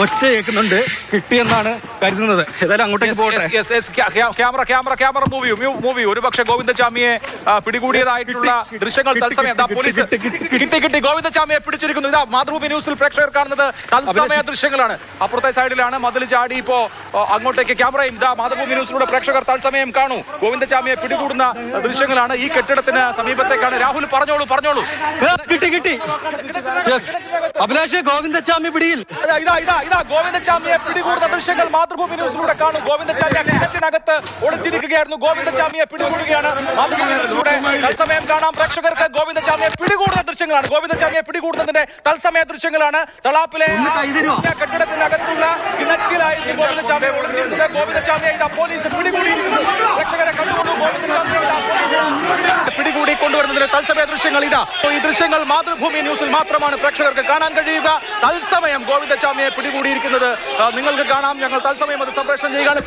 ഒച്ച കേൾക്കുന്നുണ്ട്, കിട്ടിയെന്നാണ് കരുതുന്നത്. ഏതായാലും അങ്ങോട്ടേക്ക് പോകട്ടെ. Camera movie. ഒരുപക്ഷെ ഗോവിന്ദചാമിയെ പിടികൂടിയതായിട്ടുള്ള ദൃശ്യങ്ങൾ തത്സമയം പോലീസ് കിട്ടി. ഗോവിന്ദചാമിയെ പിടിച്ചിരിക്കുന്നു. ഇതാ മാതൃഭൂമി ന്യൂസിൽ പ്രേക്ഷകർ കാണുന്നത് തത്സമയ ദൃശ്യങ്ങളാണ്. അപ്പുറത്തെ സൈഡിലാണ് മതിൽ ചാടി ഇപ്പോ അങ്ങോട്ടേക്ക് ക്യാമറയും ഇതാ മാതൃഭൂമി ന്യൂസിലൂടെ പ്രേക്ഷകർ തത്സമയം കാണൂ. ഗോവിന്ദചാമിയെ പിടികൂടുന്ന ദൃശ്യങ്ങളാണ്. ഈ കെട്ടിടത്തിന് സമീപത്തേക്കാണ്. രാഹുൽ പറഞ്ഞോളൂ. കിട്ടി അഭിലാഷ്, ഗോവിന്ദചാമി പിടിയിൽ. ഇതാ ഗോവിന്ദചാമിയെ പിടികൂടുന്ന ദൃശ്യങ്ങൾ മാതൃഭൂമി ന്യൂസിലൂടെ കാണും. ഗോവിന്ദചാമി കിണറ്റിനകത്ത് ഒളിച്ചിരിക്കുകയായിരുന്നു. ഗോവിന്ദചാമിയെ പിടികൂടുകയാണ്. മാതൃഭൂമി ന്യൂസിലൂടെ തത്സമയം കാണാം പ്രേക്ഷകർക്ക്. ഗോവിന്ദചാമിയെ പിടികൂടുന്ന ദൃശ്യങ്ങളാണ്. ഗോവിന്ദചാമിയെ പിടികൂടുന്നതിന്റെ തത്സമയ ദൃശ്യങ്ങളാണ്. തളാപ്പിലെ കെട്ടിടത്തിനകത്തുള്ള കിണറ്റിലായിരുന്നു ഗോവിന്ദചാമിയെ ഒളിച്ചിരുന്നത്. ഗോവിന്ദചാമിയെ ഇതാ പോലീസ് പിടികൂടിയിരിക്കുന്നു. പ്രേക്ഷകരെ കണ്ടുകൊണ്ടു. ഗോവിന്ദചാമിയെ പിടികൂടി കൊണ്ടുവരുന്നതിന്റെ തത്സമയ ദൃശ്യങ്ങൾ ഇതാ. ഈ ദൃശ്യങ്ങൾ മാതൃഭൂമി ന്യൂസിൽ മാത്രമാണ് പ്രേക്ഷകർക്ക് കാണാൻ കഴിയുക. തത്സമയം ഗോവിന്ദചാമിയെ പിടികൂടിയിരിക്കുന്നത് നിങ്ങൾക്ക് കാണാം. ഞങ്ങൾ തത്സമയം അത് സംപ്രേഷണം ചെയ്യുകയാണ്.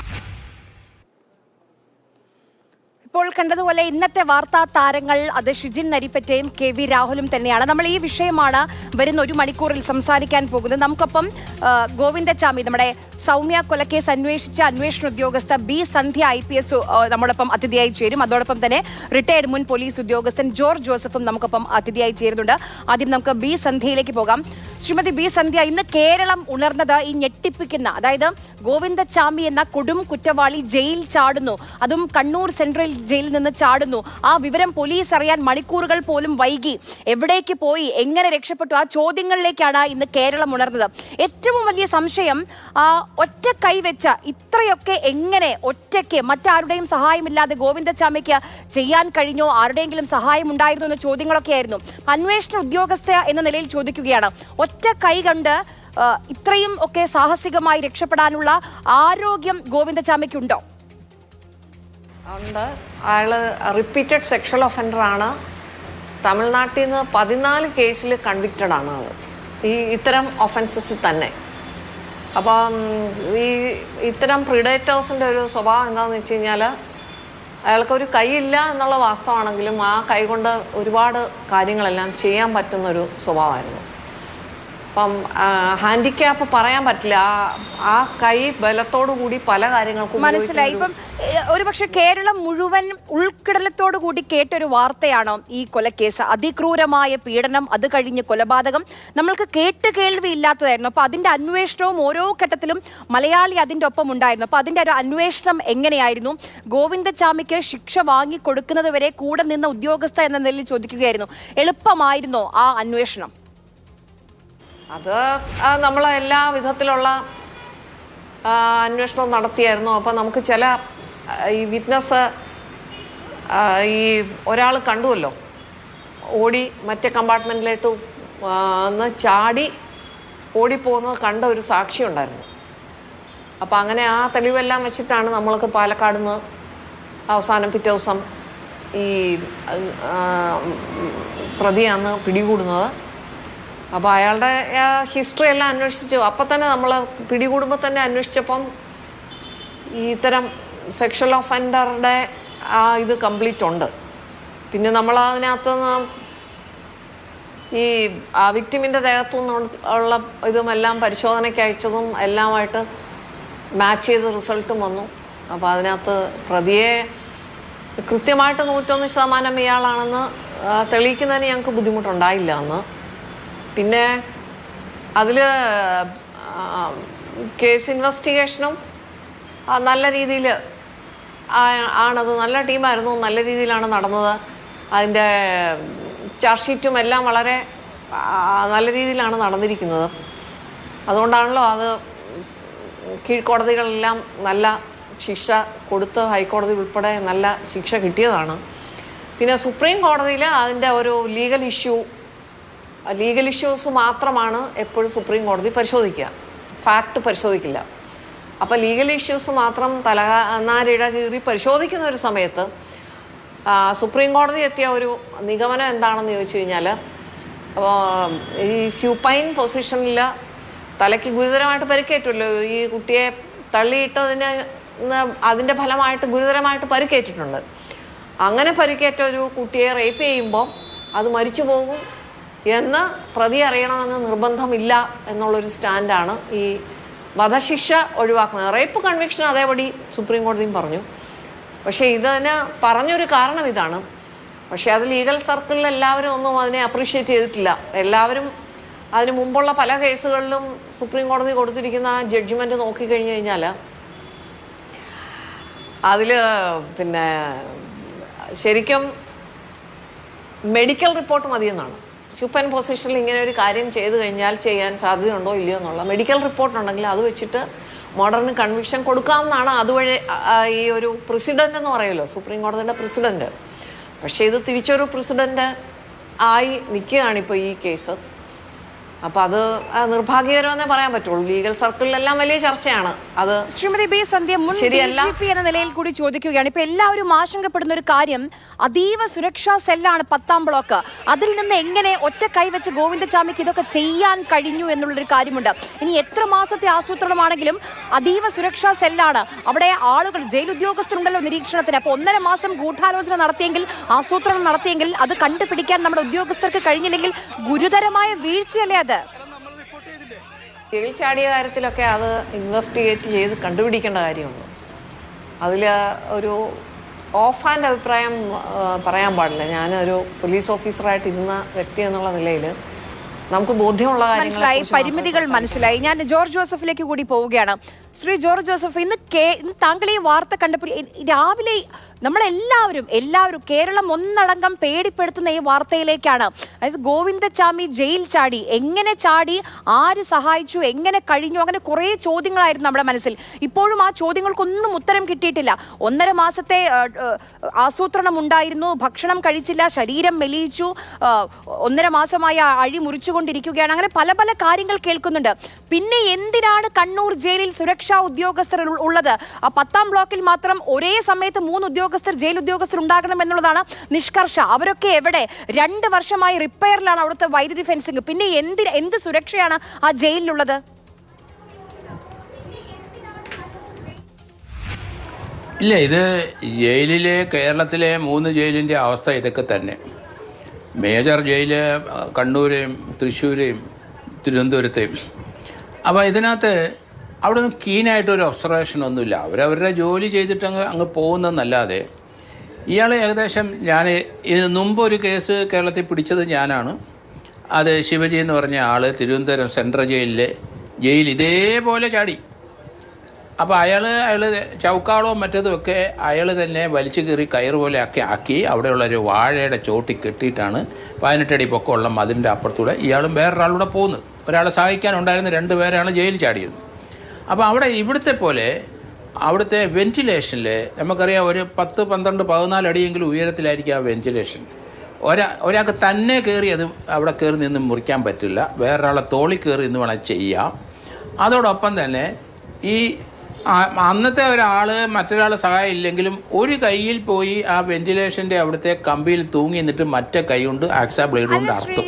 ഇപ്പോൾ കണ്ടതുപോലെ ഇന്നത്തെ വാർത്താ താരങ്ങൾ അത് ഷിജിൻ നരിപ്പറ്റയും KV രാഹുലും തന്നെയാണ്. നമ്മൾ ഈ വിഷയമാണ് വരുന്ന 1 മണിക്കൂറിൽ സംസാരിക്കാൻ പോകുന്നത്. നമുക്കൊപ്പം ഗോവിന്ദചാമി, നമ്മുടെ സൗമ്യ കൊലക്കേസ് അന്വേഷിച്ച അന്വേഷണ ഉദ്യോഗസ്ഥ B സന്ധ്യ IPS നമ്മോടൊപ്പം അതിഥിയായി ചേരും. അതോടൊപ്പം തന്നെ റിട്ടയർഡ് മുൻ പോലീസ് ഉദ്യോഗസ്ഥൻ ജോർജ് ജോസഫും നമുക്കൊപ്പം അതിഥിയായി ചേരുന്നുണ്ട്. ആദ്യം നമുക്ക് B സന്ധ്യയിലേക്ക് പോകാം. ശ്രീമതി B സന്ധ്യ, ഇന്ന് കേരളം ഉണർന്നത് ഈ ഞെട്ടിപ്പിക്കുന്ന, അതായത് ഗോവിന്ദചാമി എന്ന കൊടും കുറ്റവാളി ജയിൽ ചാടുന്നു, അതും കണ്ണൂർ സെൻട്രൽ ജയിലിൽ നിന്ന് ചാടുന്നു. ആ വിവരം പോലീസ് അറിയാൻ മണിക്കൂറുകൾ പോലും വൈകി. എവിടേക്ക് പോയി, എങ്ങനെ രക്ഷപ്പെട്ടു, ആ ചോദ്യങ്ങളിലേക്കാണ് ഇന്ന് കേരളം ഉണർന്നത്. ഏറ്റവും വലിയ സംശയം, ഒറ്റ കൈവെച്ച ഇത്രയൊക്കെ എങ്ങനെ ഒറ്റയ്ക്ക് മറ്റാരുടെയും സഹായമില്ലാതെ ഗോവിന്ദചാമിക്ക് ചെയ്യാൻ കഴിഞ്ഞോ, ആരുടെയെങ്കിലും സഹായം ഉണ്ടായിരുന്നു എന്ന ചോദ്യങ്ങളൊക്കെ ആയിരുന്നു. അന്വേഷണ ഉദ്യോഗസ്ഥ എന്ന നിലയിൽ ചോദിക്കുകയാണ്, ഒറ്റ കൈ കണ്ട് ഇത്രയും ഒക്കെ സാഹസികമായി രക്ഷപ്പെടാനുള്ള ആരോഗ്യം ഗോവിന്ദചാമിക്കുണ്ടോ? ഉണ്ട്. അയാൾ റിപ്പീറ്റഡ് സെക്ഷൽ ഒഫൻഡറാണ്. തമിഴ്നാട്ടിൽ നിന്ന് 14 കേസിൽ കൺവിക്റ്റഡ് ആണ് അത്, ഇത്തരം ഒഫൻസസിൽ തന്നെ. അപ്പം ഇത്തരം പ്രിഡേറ്റേഴ്സിൻ്റെ ഒരു സ്വഭാവം എന്താണെന്ന് വെച്ച് കഴിഞ്ഞാൽ, അയാൾക്കൊരു കൈയില്ല എന്നുള്ള വാസ്തവമാണെങ്കിലും ആ കൈ കൊണ്ട് ഒരുപാട് കാര്യങ്ങളെല്ലാം ചെയ്യാൻ പറ്റുന്നൊരു സ്വഭാവമായിരുന്നു. അപ്പം ഹാൻഡിക്യാപ്പ് പറയാൻ പറ്റില്ല. ആ കൈ ബലത്തോടു കൂടി പല കാര്യങ്ങൾക്കും മനസ്സിലായി. ഇപ്പം ഒരുപക്ഷെ കേരളം മുഴുവൻ ഉൾക്കിടലത്തോടു കൂടി കേട്ടൊരു വാർത്തയാണോ ഈ കൊലക്കേസ്? അതിക്രൂരമായ പീഡനം, അത് കഴിഞ്ഞ് കൊലപാതകം, നമ്മൾക്ക് കേൾവി ഇല്ലാത്തതായിരുന്നു. അപ്പൊ അതിന്റെ അന്വേഷണവും ഓരോ ഘട്ടത്തിലും മലയാളി അതിന്റെ ഒപ്പം ഉണ്ടായിരുന്നു. അപ്പൊ അതിന്റെ ഒരു അന്വേഷണം എങ്ങനെയായിരുന്നു? ഗോവിന്ദചാമിക്ക് ശിക്ഷ വാങ്ങിക്കൊടുക്കുന്നത് വരെ കൂടെ നിന്ന ഉദ്യോഗസ്ഥ എന്ന നിലയിൽ ചോദിക്കുകയായിരുന്നു. എളുപ്പമായിരുന്നോ ആ അന്വേഷണം? അത് നമ്മൾ എല്ലാ വിധത്തിലുള്ള അന്വേഷണവും നടത്തിയായിരുന്നു. അപ്പോൾ നമുക്ക് ചില ഈ വിറ്റ്നസ്, ഈ ഒരാൾ കണ്ടുവല്ലോ, ഓടി മറ്റേ കമ്പാർട്ട്മെൻറ്റിലേക്ക് ഒന്ന് ചാടി ഓടിപ്പോകുന്നത് കണ്ട ഒരു സാക്ഷി ഉണ്ടായിരുന്നു. അപ്പോൾ അങ്ങനെ ആ തെളിവെല്ലാം വെച്ചിട്ടാണ് നമ്മൾക്ക് പാലക്കാട് നിന്ന് അവസാനം പിറ്റേ ദിവസം ഈ പ്രതിയാന്ന് പിടികൂടുന്നത്. അപ്പോൾ അയാളുടെ ഹിസ്റ്ററി എല്ലാം അന്വേഷിച്ചു. അപ്പം തന്നെ നമ്മൾ പിടികൂടുമ്പോൾ തന്നെ അന്വേഷിച്ചപ്പം ഇത്തരം സെക്ഷൽ ഒഫൻഡറുടെ ഇത് കംപ്ലീറ്റ് ഉണ്ട്. പിന്നെ നമ്മൾ അതിനകത്ത് നിന്ന് ഈ വിക്ടിമിൻ്റെ ദേഹത്തു നിന്നുള്ള ഇതുമെല്ലാം പരിശോധനയ്ക്ക് അയച്ചതും എല്ലാമായിട്ട് മാച്ച് ചെയ്ത് റിസൾട്ടും വന്നു. അപ്പോൾ അതിനകത്ത് പ്രതിയെ കൃത്യമായിട്ട് 101% ഇയാളാണെന്ന് തെളിയിക്കുന്നതിന് ഞങ്ങൾക്ക് ബുദ്ധിമുട്ടുണ്ടായില്ല അന്ന്. പിന്നെ അതിൽ കേസ് ഇൻവെസ്റ്റിഗേഷനും നല്ല രീതിയിൽ ആണത്. നല്ല ടീമായിരുന്നു, നല്ല രീതിയിലാണ് നടന്നത്. അതിൻ്റെ ചാർജ് ഷീറ്റും എല്ലാം വളരെ നല്ല രീതിയിലാണ് നടന്നിരിക്കുന്നത്. അതുകൊണ്ടാണല്ലോ അത് കീഴ്ക്കോടതികളെല്ലാം നല്ല ശിക്ഷ കൊടുത്ത്, ഹൈക്കോടതി ഉൾപ്പെടെ നല്ല ശിക്ഷ കിട്ടിയതാണ്. പിന്നെ സുപ്രീം കോടതിയിൽ അതിൻ്റെ ഒരു ലീഗൽ ഇഷ്യൂസ് മാത്രമാണ് എപ്പോഴും സുപ്രീം കോടതി പരിശോധിക്കുക, ഫാക്ട് പരിശോധിക്കില്ല. അപ്പോൾ ലീഗൽ ഇഷ്യൂസ് മാത്രം തലനാരിഴ കീറി പരിശോധിക്കുന്ന ഒരു സമയത്ത് സുപ്രീം കോടതി എത്തിയ ഒരു നിഗമനം എന്താണെന്ന് ചോദിച്ചു കഴിഞ്ഞാൽ, ഈ സ്യൂപ്പൈൻ പൊസിഷനിൽ തലയ്ക്ക് ഗുരുതരമായിട്ട് പരിക്കേറ്റുമല്ലോ, ഈ കുട്ടിയെ തള്ളിയിട്ടതിന് അതിൻ്റെ ഫലമായിട്ട് ഗുരുതരമായിട്ട് പരിക്കേറ്റിട്ടുണ്ട്. അങ്ങനെ പരിക്കേറ്റ ഒരു കുട്ടിയെ റേപ്പ് ചെയ്യുമ്പോൾ അത് മരിച്ചു പോകും എന്ന് പ്രതി അറിയണമെന്ന് നിർബന്ധമില്ല എന്നുള്ളൊരു സ്റ്റാൻഡാണ് ഈ വധശിക്ഷ ഒഴിവാക്കുന്നത്. റേപ്പ് കൺവിക്ഷൻ അതേപടി സുപ്രീം കോടതിയും പറഞ്ഞു. പക്ഷേ ഇതിന് പറഞ്ഞൊരു കാരണം ഇതാണ്. പക്ഷേ അത് ലീഗൽ സർക്കിളിൽ എല്ലാവരും ഒന്നും അതിനെ അപ്രീഷിയേറ്റ് ചെയ്തിട്ടില്ല. എല്ലാവരും അതിന് മുമ്പുള്ള പല കേസുകളിലും സുപ്രീം കോടതി കൊടുത്തിരിക്കുന്ന ജഡ്ജ്മെൻറ്റ് നോക്കിക്കഴിഞ്ഞു കഴിഞ്ഞാൽ അതിൽ പിന്നെ ശരിക്കും മെഡിക്കൽ റിപ്പോർട്ട് മതിയെന്നാണ്. സൂപ്പർ പൊസിഷനിൽ ഇങ്ങനെ ഒരു കാര്യം ചെയ്തു കഴിഞ്ഞാൽ ചെയ്യാൻ സാധ്യതയുണ്ടോ ഇല്ലയോ എന്നുള്ള മെഡിക്കൽ റിപ്പോർട്ട് ഉണ്ടെങ്കിൽ അത് വെച്ചിട്ട് മോഡേൺ കൺവിക്ഷൻ കൊടുക്കാമെന്നാണ്. അതുവഴി ഈ ഒരു പ്രസിഡൻ്റ് എന്ന് പറയുമല്ലോ, സുപ്രീം കോടതിയുടെ പ്രസിഡൻറ്റ്. പക്ഷേ ഇത് തിരിച്ചൊരു പ്രസിഡൻ്റ് ആയി നിൽക്കുകയാണിപ്പോൾ ഈ കേസ്. അപ്പോൾ അത് നിർഭാഗ്യകരമെന്നേ പറയാൻ പറ്റുള്ളൂ. ലീഗൽ സർക്കിളിലെല്ലാം വലിയ ചർച്ചയാണ് അത്. ശ്രീമതി ബി സന്ധ്യ, മുൻ DGP എന്ന നിലയിൽ കൂടി ചോദിക്കുകയാണ്. ഇപ്പൊ എല്ലാവരും ആശങ്കപ്പെടുന്ന ഒരു കാര്യം, അതീവ സുരക്ഷാ സെല്ലാണ് 10ാം ബ്ലോക്ക്. അതിൽ നിന്ന് എങ്ങനെ ഒറ്റ കൈവച്ച് ഗോവിന്ദചാമിക്ക് ഇതൊക്കെ ചെയ്യാൻ കഴിഞ്ഞു എന്നുള്ളൊരു കാര്യമുണ്ട്. ഇനി എത്ര മാസത്തെ ആസൂത്രണമാണെങ്കിലും അതീവ സുരക്ഷാ സെല്ലാണ്. അവിടെ ആളുകൾ, ജയിൽ ഉദ്യോഗസ്ഥരുണ്ടല്ലോ നിരീക്ഷണത്തിന്. അപ്പോൾ 1.5 മാസം ഗൂഢാലോചന നടത്തിയെങ്കിൽ, ആസൂത്രണം നടത്തിയെങ്കിൽ അത് കണ്ടുപിടിക്കാൻ നമ്മുടെ ഉദ്യോഗസ്ഥർക്ക് കഴിഞ്ഞില്ലെങ്കിൽ ഗുരുതരമായ വീഴ്ചയല്ലേ അത്? ജയിൽ ചാടിയ കാര്യത്തിലൊക്കെ അത് ഇൻവെസ്റ്റിഗേറ്റ് ചെയ്ത് കണ്ടുപിടിക്കേണ്ട കാര്യമുണ്ട്. അതിൽ ഒരു ഓഫ് ഹാൻഡ് അഭിപ്രായം പറയാൻ പാടില്ല. ഞാനൊരു പോലീസ് ഓഫീസറായിട്ട് ഇരുന്ന വ്യക്തി എന്നുള്ള നിലയിൽ നമുക്ക് ബോധ്യമുള്ള മനസ്സിലായി, പരിമിതികൾ മനസ്സിലായി. ഞാൻ ജോർജ് ജോസഫിലേക്ക് കൂടി പോവുകയാണ്. ശ്രീ ജോർജ് ജോസഫ്, ഇന്ന് താങ്കൾ ഈ വാർത്ത കണ്ടപ്പോൾ രാവിലെ എല്ലാവരും കേരളം ഒന്നടങ്കം പേടിപ്പെടുത്തുന്ന ഈ വാർത്തയിലേക്കാണ്. അതായത് ഗോവിന്ദചാമി ജയിൽ ചാടി, എങ്ങനെ ചാടി, ആര് സഹായിച്ചു, എങ്ങനെ കഴിഞ്ഞു, അങ്ങനെ കുറേ ചോദ്യങ്ങളായിരുന്നു നമ്മുടെ മനസ്സിൽ. ഇപ്പോഴും ആ ചോദ്യങ്ങൾക്കൊന്നും ഉത്തരം കിട്ടിയിട്ടില്ല. 1.5 മാസത്തെ ആസൂത്രണം ഉണ്ടായിരുന്നു, ഭക്ഷണം കഴിച്ചില്ല, ശരീരം മെലിയിച്ചു, 1.5 മാസമായി അഴി മുറിച്ചുകൊണ്ടിരിക്കുകയാണ്, അങ്ങനെ പല പല കാര്യങ്ങൾ കേൾക്കുന്നുണ്ട്. പിന്നെ എന്തിനാണ് കണ്ണൂർ ജയിലിൽ സുരക്ഷാ ഉദ്യോഗസ്ഥർ ഉള്ളത്? ആ 10ാം ബ്ലോക്കിൽ മാത്രം ഒരേ സമയത്ത് 3 ഉദ്യോഗസ്ഥർ, ജയിൽ ഉദ്യോഗസ്ഥർ ഉണ്ടാകണം എന്നുള്ളതാണ് നിഷ്കർഷ. അവരൊക്കെ എവിടെ? 2 വർഷമായി റിപ്പയറിലാണ് അവിടുത്തെ വൈദ്യുതി ഫെൻസിങ്. പിന്നെ എന്ത് സുരക്ഷയാണ് ആ ജയിലിലുള്ളത്? ഇല്ല, ഇത് ജയിലിലെ, കേരളത്തിലെ 3 ജയിലിൻ്റെ അവസ്ഥ ഇതൊക്കെ തന്നെ. മേജർ ജയില് കണ്ണൂരെയും തൃശ്ശൂരെയും തിരുവനന്തപുരത്തെയും. അപ്പോൾ ഇതിനകത്ത് അവിടെ നിന്ന് കീനായിട്ടൊരു ഒബ്സർവേഷനൊന്നുമില്ല. അവരവരുടെ ജോലി ചെയ്തിട്ട് അങ്ങ് പോകുന്നതെന്നല്ലാതെ. ഇയാൾ ഏകദേശം, ഞാൻ ഇതിന് മുമ്പ് ഒരു കേസ് കേരളത്തിൽ പിടിച്ചത് ഞാനാണ്. അത് ശിവജി എന്ന് പറഞ്ഞ ആൾ തിരുവനന്തപുരം സെൻട്രൽ ജയിൽ ഇതേപോലെ ചാടി. അപ്പോൾ അയാൾ ചൗക്കാളോ മറ്റതുമൊക്കെ അയാൾ തന്നെ വലിച്ചു കയറി കയറ് പോലെ ആക്കി അവിടെയുള്ളൊരു വാഴയുടെ ചോട്ടി കെട്ടിയിട്ടാണ് 18 അടി പൊക്കമുള്ള മതിലിൻ്റെ അപ്പുറത്തൂടെ ഇയാളും വേറൊരാളൂടെ പോകുന്നത്. ഒരാളെ സഹായിക്കാനുണ്ടായിരുന്ന 2 പേരാണ് ജയിലിൽ ചാടിയത്. അപ്പോൾ അവിടെ ഇവിടുത്തെ പോലെ അവിടുത്തെ വെന്റിലേഷനിൽ നമുക്കറിയാം, ഒരു 10, 12, 14 അടിയെങ്കിലും ഉയരത്തിലായിരിക്കും ആ വെന്റിലേഷൻ. ഒരാൾക്ക് തന്നെ കയറി അത് അവിടെ കയറി നിന്ന് മുറിക്കാൻ പറ്റില്ല. വേറൊരാളെ തോളി കയറി നിന്ന് വേണം ചെയ്യാം. അതോടൊപ്പം തന്നെ ഈ അന്നത്തെ ഒരാൾ മറ്റൊരാളെ സഹായം ഇല്ലെങ്കിലും ഒരു കൈയിൽ പോയി ആ വെന്റിലേഷൻ്റെ അവിടുത്തെ കമ്പിയിൽ തൂങ്ങി നിന്നിട്ട് മറ്റേ കൈ കൊണ്ട് ആക്സാ ബ്ലേഡ് കൊണ്ട് അർത്ഥം.